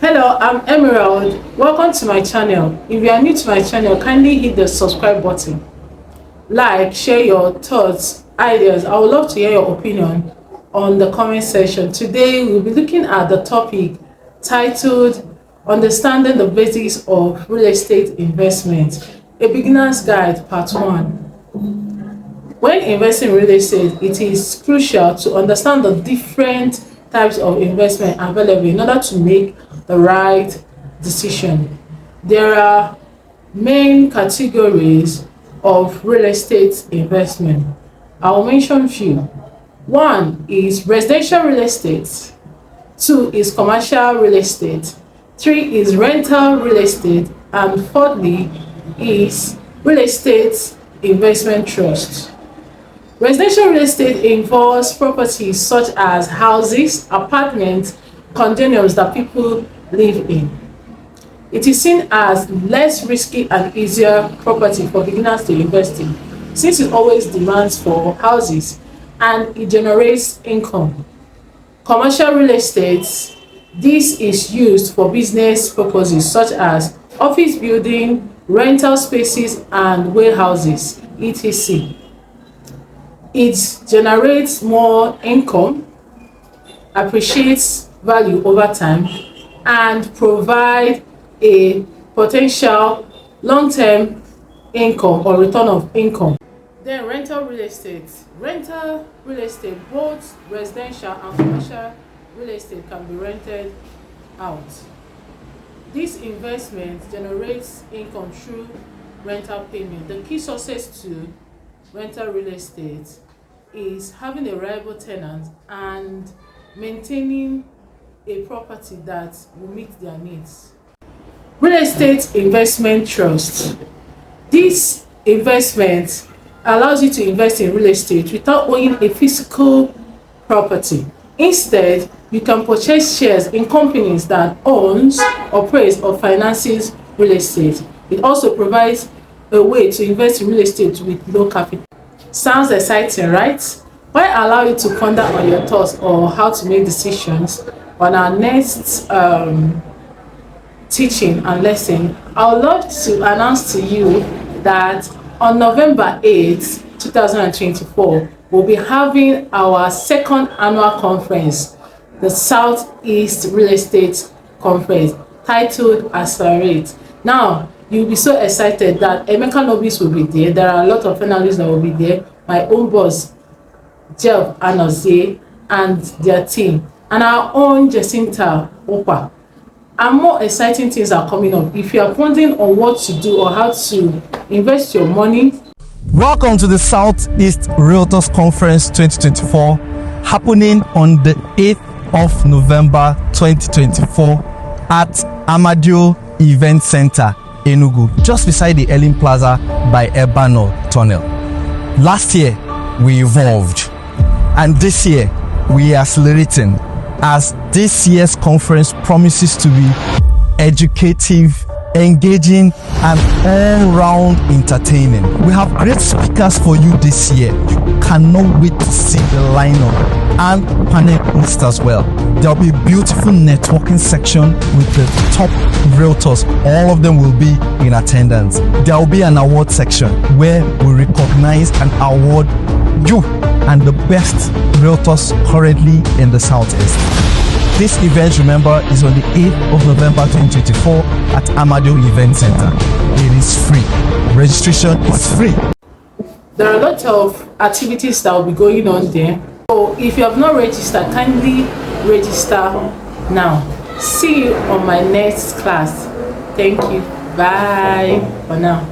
Hello, I'm Emerald. Welcome to my channel. If you are new to my channel, kindly hit the subscribe button. Like, share your thoughts, ideas. I would love to hear your opinion on the comment section. Today, we'll be looking at the topic titled Understanding the Basics of Real Estate Investment, a Beginner's Guide, Part 1. When investing in real estate, it is crucial to understand the different types of investment available in order to make the right decision. There are main categories of real estate investment. I will mention few. One is residential real estate. Two is commercial real estate. Three is rental real estate. And fourthly is real estate investment trust. Residential real estate involves properties such as houses, apartments, condominiums that people live in. It is seen as less risky and easier property for beginners to invest in, since it always demands for houses and it generates income. Commercial real estate, this is used for business purposes such as office building, rental spaces and warehouses, etc. It generates more income, appreciates value over time, and provide a potential long-term income or return of income. Then rental real estate. Rental real estate, both residential and commercial real estate, can be rented out. This investment generates income through rental payment. The key sources to rental real estate is having a reliable tenant and maintaining a property that will meet their needs. Real estate investment trust. This investment allows you to invest in real estate without owning a physical property. Instead, you can purchase shares in companies that owns, operates, or finances real estate. It also provides a way to invest in real estate with low capital. Sounds exciting, right? Why allow you to ponder on your thoughts or how to make decisions on our next teaching and lesson? I would love to announce to you that on November 8th, 2024, we'll be having our second annual conference, the Southeast Real Estate Conference, titled Accelerate. Now, you'll be so excited that Emeka Nobis will be there. There are a lot of analysts that will be there. My own boss, Jeff Anozie, and their team, and our own Jacinta Opa. And more exciting things are coming up. If you are wondering on what to do or how to invest your money, welcome to the Southeast Realtors Conference 2024, happening on the 8th of November 2024 at Amadio Event Center, Enugu, just beside the Ellen Plaza by Ebano Tunnel. Last year, we evolved, and this year, we are accelerating, as this year's conference promises to be educative, engaging, and all-round entertaining. We have great speakers for you this year. You cannot wait to see the lineup and panelists as well. There will be a beautiful networking section with the top realtors. All of them will be in attendance. There will be an award section where we recognize and award you and the best realtors currently in the Southeast. This event, remember, is on the 8th of November 2024 at Amadio Event Center. It is free. Registration is free. there are a lot of activities that will be going on there. So if you have not registered, kindly register now. See you on my next class. Thank you. Bye for now.